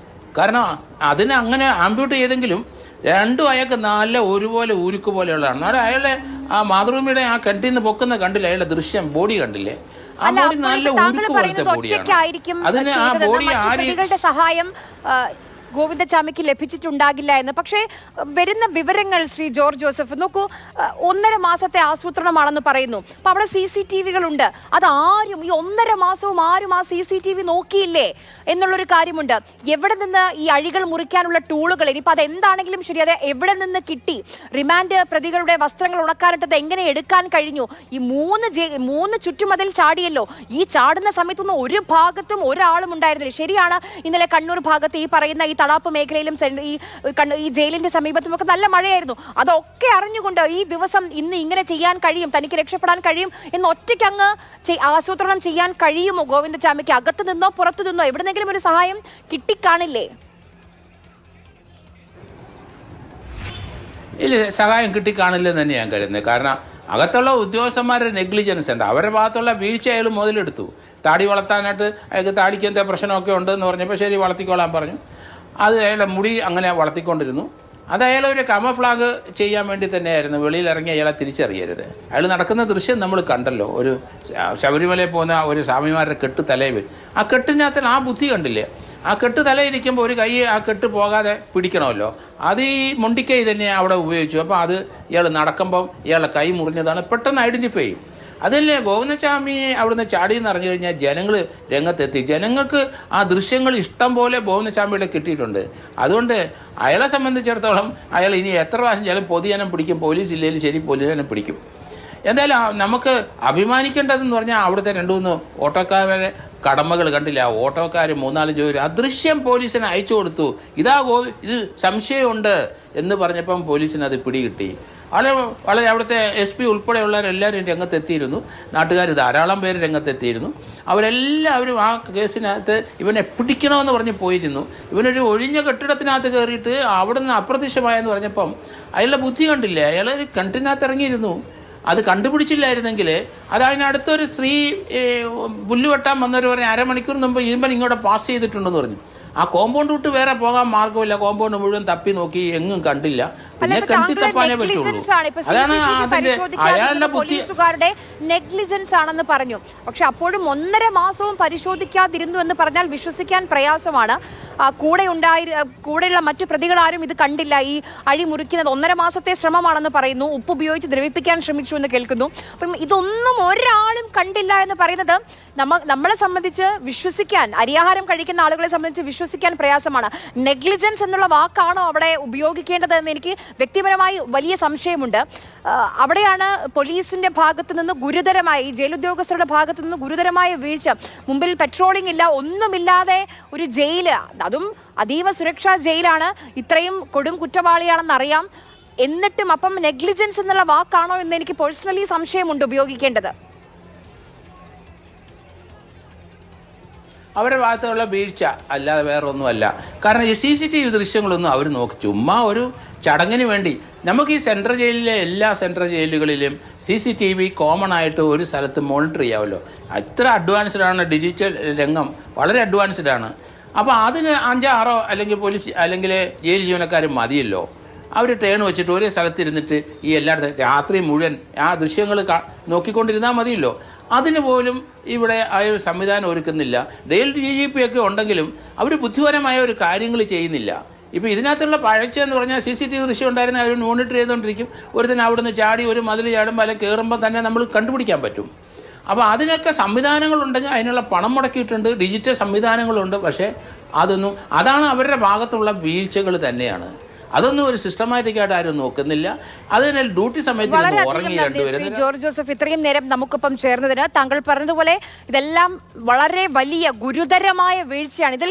കാരണം അതിനെ അങ്ങനെ ആംപ്യൂട്ട് ചെയ്തെങ്കിലും രണ്ടും അയാൾക്ക് നല്ല ഒരുപോലെ ഊരുക്ക് പോലെയുള്ളതാണ്. അവിടെ അയാളുടെ ആ മാതൃഭൂമിയുടെ ആ കെട്ടിൽ നിന്ന് പൊക്കുന്ന കണ്ടില്ല, അയാളുടെ ദൃശ്യം, ബോഡി കണ്ടില്ലേ? ആ ബോഡി നല്ല ഊരുക്ക് പോലത്തെ ബോഡിയാണ്. അതിന് ആ ബോഡി ആര് സഹായം ഗോവിന്ദചാമിക്ക് ലഭിച്ചിട്ടുണ്ടാകില്ല എന്ന്. പക്ഷേ വരുന്ന വിവരങ്ങൾ ശ്രീ ജോർജ് ജോസഫ് നോക്കൂ, 1.5 മാസത്തെ ആസൂത്രണമാണെന്ന് പറയുന്നു. അപ്പോൾ അവിടെ CCTV-കളുണ്ട്. അതാരും ഈ 1.5 മാസവും ആരും ആ CCTV നോക്കിയില്ലേ എന്നുള്ളൊരു കാര്യമുണ്ട്. എവിടെ നിന്ന് ഈ അഴികൾ മുറിക്കാനുള്ള ടൂളുകൾ, ഇനിയിപ്പോൾ അതെന്താണെങ്കിലും ശരി, അത് എവിടെ നിന്ന് കിട്ടി? റിമാൻഡ് പ്രതികളുടെ വസ്ത്രങ്ങൾ ഉണക്കാനിട്ടത് എങ്ങനെ എടുക്കാൻ കഴിഞ്ഞു? ഈ 3 ചുറ്റുമതിൽ ചാടിയല്ലോ. ഈ ചാടുന്ന സമയത്തൊന്നും ഒരു ഭാഗത്തും ഒരാളും ഉണ്ടായിരുന്നില്ല. ശരിയാണ്, ഇന്നലെ കണ്ണൂർ ഭാഗത്ത് ഈ പറയുന്ന ഈ തളാപ്പ് മേഖലയിലും ഈ ജയിലിന്റെ സമീപത്തും ഒക്കെ നല്ല മഴയായിരുന്നു. അതൊക്കെ അറിഞ്ഞുകൊണ്ട് ഈ ദിവസം ഇന്ന് ഇങ്ങനെ ചെയ്യാൻ കഴിയും, തനിക്ക് രക്ഷപ്പെടാൻ കഴിയും എന്ന് ഒറ്റയ്ക്ക് അങ്ങ് ആസൂത്രണം ചെയ്യാൻ കഴിയുമോ ഗോവിന്ദചാമിക്ക്? അകത്ത് നിന്നോ പുറത്തു നിന്നോ എവിടെന്നെങ്കിലും ഒരു സഹായം കിട്ടിക്കാണില്ലേ? ഇല്ല, സഹായം കിട്ടിക്കാണില്ലെന്ന് തന്നെ ഞാൻ കരുതുന്നത്. കാരണം അകത്തുള്ള ഉദ്യോഗസ്ഥന്മാരുടെ നെഗ്ലിജൻസ് ഉണ്ട്, അവരുടെ ഭാഗത്തുള്ള വീഴ്ച അയാൾ മുതലെടുത്തു. താടി വളർത്താനായിട്ട് അയാൾക്ക് താടിക്ക് എന്താ പ്രശ്നമൊക്കെ ഉണ്ടെന്ന് പറഞ്ഞപ്പോൾ ശരി വളർത്തിക്കോളാൻ പറഞ്ഞു. അത് അയാളുടെ മുടി അങ്ങനെ വളർത്തിക്കൊണ്ടിരുന്നു. അത് അയാളൊരു കമഫ്ലാഗ് ചെയ്യാൻ വേണ്ടി തന്നെയായിരുന്നു. വെളിയിലിറങ്ങി അയാളെ തിരിച്ചറിയരുത്. അയാൾ നടക്കുന്ന ദൃശ്യം നമ്മൾ കണ്ടല്ലോ. ഒരു ശബരിമലയിൽ പോകുന്ന ഒരു സ്വാമിമാരുടെ കെട്ട് തലയിൽ, ആ കെട്ടിനകത്ത് ആ ബുദ്ധി കണ്ടില്ലേ? ആ കെട്ട് തലയിരിക്കുമ്പോൾ ഒരു കൈ ആ കെട്ട് പോകാതെ പിടിക്കണമല്ലോ. അത് ഈ മുണ്ടിക്കൈ തന്നെ അവിടെ ഉപയോഗിച്ചു. അപ്പോൾ അത് ഇയാൾ നടക്കുമ്പം ഇയാളുടെ കൈ മുറിഞ്ഞതാണ് പെട്ടെന്ന് ഐഡൻറ്റിഫൈ ചെയ്യും. അതല്ലേ ഗോവിന്ദചാമി അവിടുന്ന് ചാടിയെന്ന് അറിഞ്ഞു കഴിഞ്ഞാൽ ജനങ്ങൾ രംഗത്തെത്തി. ജനങ്ങൾക്ക് ആ ദൃശ്യങ്ങൾ ഇഷ്ടം പോലെ ഗോവിന്ദചാമിയുടെ കിട്ടിയിട്ടുണ്ട്. അതുകൊണ്ട് അയാളെ സംബന്ധിച്ചിടത്തോളം അയാൾ ഇനി എത്ര പ്രാവശ്യം ചില പൊതുജനം പിടിക്കും, പോലീസ് ഇല്ലെങ്കിൽ ശരി പൊതുജനം പിടിക്കും. എന്തായാലും നമുക്ക് അഭിമാനിക്കേണ്ടതെന്ന് പറഞ്ഞാൽ അവിടുത്തെ 2-3 ഓട്ടോക്കാരുടെ കടമകൾ കണ്ടില്ല. ഓട്ടോക്കാർ 3-4 ജോലി അദൃശ്യം പോലീസിന് അയച്ചു കൊടുത്തു. ഇത് സംശയമുണ്ട് എന്ന് പറഞ്ഞപ്പം പോലീസിന് അത് പിടികിട്ടി. വളരെ അവിടുത്തെ SP ഉൾപ്പെടെയുള്ളവരെല്ലാവരും രംഗത്തെത്തിയിരുന്നു. നാട്ടുകാർ ധാരാളം പേര് രംഗത്തെത്തിയിരുന്നു. അവരെല്ലാവരും ആ കേസിനകത്ത് ഇവനെ പിടിക്കണമെന്ന് പറഞ്ഞ് പോയിരുന്നു. ഇവനൊരു ഒഴിഞ്ഞ കെട്ടിടത്തിനകത്ത് കയറിയിട്ട് അവിടെ നിന്ന് അപ്രത്യക്ഷമായെന്ന് പറഞ്ഞപ്പം അയാളുടെ ബുദ്ധി കണ്ടില്ലേ, അയാൾ കണ്ടിനകത്ത് ഇറങ്ങിയിരുന്നു. അത് കണ്ടുപിടിച്ചില്ലായിരുന്നെങ്കിൽ അത് അതിനടുത്തൊരു സ്ത്രീ പുല്ല് വെട്ടാൻ വന്നവർ പറഞ്ഞ് അരമണിക്കൂർ മുമ്പ് ഇവൻ ഇങ്ങോട്ട് പാസ് ചെയ്തിട്ടുണ്ടെന്ന് പറഞ്ഞു. ആ കോമ്പൗണ്ട് വിട്ട് വേറെ പോകാൻ മാർഗമില്ല. കോമ്പൗണ്ട് മുഴുവൻ തപ്പി നോക്കി, എങ്ങും കണ്ടില്ല. പിന്നെ കണ്ടി തപ്പാനേ പറ്റുള്ളൂ. അതാണ് അതിന്റെ അയാളുടെ പോലീസുകാരുടെ നെഗ്ലിജൻസ് ആണെന്ന് പറഞ്ഞു. പക്ഷെ അപ്പോഴും 1.5 മാസവും പരിശോധിക്കാതിരുന്നു എന്ന് പറഞ്ഞാൽ വിശ്വസിക്കാൻ പ്രയാസമാണ്. കൂടെയുള്ള മറ്റു പ്രതികളാരും ഇത് കണ്ടില്ല. ഈ അഴി മുറിക്കുന്നത് 1.5 മാസത്തെ ശ്രമമാണെന്ന് പറയുന്നു. ഉപ്പ് ഉപയോഗിച്ച് ദ്രവിപ്പിക്കാൻ ശ്രമിച്ചു എന്ന് കേൾക്കുന്നു. അപ്പം ഇതൊന്നും ഒരാളും കണ്ടില്ല എന്ന് പറയുന്നത് നമ്മളെ സംബന്ധിച്ച് വിശ്വസിക്കാൻ, അരിയാഹാരം കഴിക്കുന്ന ആളുകളെ സംബന്ധിച്ച് വിശ്വസിക്കാൻ പ്രയാസമാണ്. നെഗ്ലിജൻസ് എന്നുള്ള വാക്കാണോ അവിടെ ഉപയോഗിക്കേണ്ടത് എന്ന് എനിക്ക് വ്യക്തിപരമായി വലിയ സംശയമുണ്ട്. അവിടെയാണ് പോലീസിന്റെ ഭാഗത്തു നിന്ന് ഗുരുതരമായ, ഈ ജയിലുദ്യോഗസ്ഥരുടെ ഭാഗത്തു നിന്ന് ഗുരുതരമായ വീഴ്ച. മുമ്പിൽ പെട്രോളിംഗ് ഇല്ല, ഒന്നുമില്ലാതെ ഒരു ജയില്, അതും അതീവ സുരക്ഷാ ജയിലാണ്. ഇത്രയും കൊടും കുറ്റവാളിയാണെന്നറിയാം. എന്നിട്ടും അപ്പം നെഗ്ലിജൻസ് എന്നുള്ള വാക്കാണോ എന്ന് എനിക്ക് പേഴ്സണലി സംശയമുണ്ട് ഉപയോഗിക്കേണ്ടത്. അവരുടെ ഭാഗത്തുള്ള വീഴ്ച അല്ലാതെ വേറെ ഒന്നുമല്ല. കാരണം ഈ CCTV ദൃശ്യങ്ങളൊന്നും അവർ നോക്കി ചുമ്മാ ഒരു ചടങ്ങിന് വേണ്ടി. നമുക്ക് ഈ സെൻട്രൽ ജയിലിലെ എല്ലാ സെൻട്രൽ ജയിലുകളിലും CCTV കോമൺ ആയിട്ട് ഒരു സ്ഥലത്ത് മോണിറ്റർ ചെയ്യാമല്ലോ. അത്ര അഡ്വാൻസ്ഡ് ആണ് ഡിജിറ്റൽ രംഗം, വളരെ അഡ്വാൻസ്ഡ് ആണ്. അപ്പോൾ അതിന് 5-6 അല്ലെങ്കിൽ പോലീസ് അല്ലെങ്കിൽ ജയിൽ ജീവനക്കാർ മതിയല്ലോ. അവർ ട്രെയിൻ വെച്ചിട്ട് ഒരേ സ്ഥലത്തിരുന്നിട്ട് ഈ എല്ലായിടത്തും രാത്രി മുഴുവൻ ആ ദൃശ്യങ്ങൾ നോക്കിക്കൊണ്ടിരുന്നാൽ മതിയല്ലോ. അതിന് പോലും ഇവിടെ ആ ഒരു സംവിധാനം ഒരുക്കുന്നില്ല. ഡെയിൽ DGP ഒക്കെ ഉണ്ടെങ്കിലും അവർ ബുദ്ധിപരമായ ഒരു കാര്യങ്ങൾ ചെയ്യുന്നില്ല. ഇപ്പോൾ ഇതിനകത്തുള്ള പഴച്ചെന്ന് പറഞ്ഞാൽ CCTV ദൃശ്യം ഉണ്ടായിരുന്ന അവർ മോണിറ്റർ ചെയ്തുകൊണ്ടിരിക്കും. ഒരുദിനം അവിടെ നിന്ന് ചാടി ഒരു മതിൽ ചാടുമ്പോൾ അല്ലെങ്കിൽ കയറുമ്പോൾ തന്നെ നമ്മൾ കണ്ടുപിടിക്കാൻ പറ്റും. അപ്പോൾ അതിനൊക്കെ സംവിധാനങ്ങളുണ്ടെങ്കിൽ അതിനുള്ള പണം മുടക്കിയിട്ടുണ്ട്, ഡിജിറ്റൽ സംവിധാനങ്ങളുണ്ട്. പക്ഷേ അതാണ് അവരുടെ ഭാഗത്തുള്ള വീഴ്ചകൾ തന്നെയാണ്. അതൊന്നും ഒരു സിസ്റ്റമാറ്റിക് ആയിട്ട് ആരും നോക്കുന്നില്ല. അതിന് ഡ്യൂട്ടി സമയത്ത് ഉറങ്ങി രണ്ടുപേരും. ജോർജ് ജോസഫ്, ഇത്രയും നേരം നമുക്കൊപ്പം ചേർന്നതിന്. താങ്കൾ പറഞ്ഞതുപോലെ ഇതെല്ലാം വളരെ വലിയ ഗുരുതരമായ വീഴ്ചയാണ്. ഇതിൽ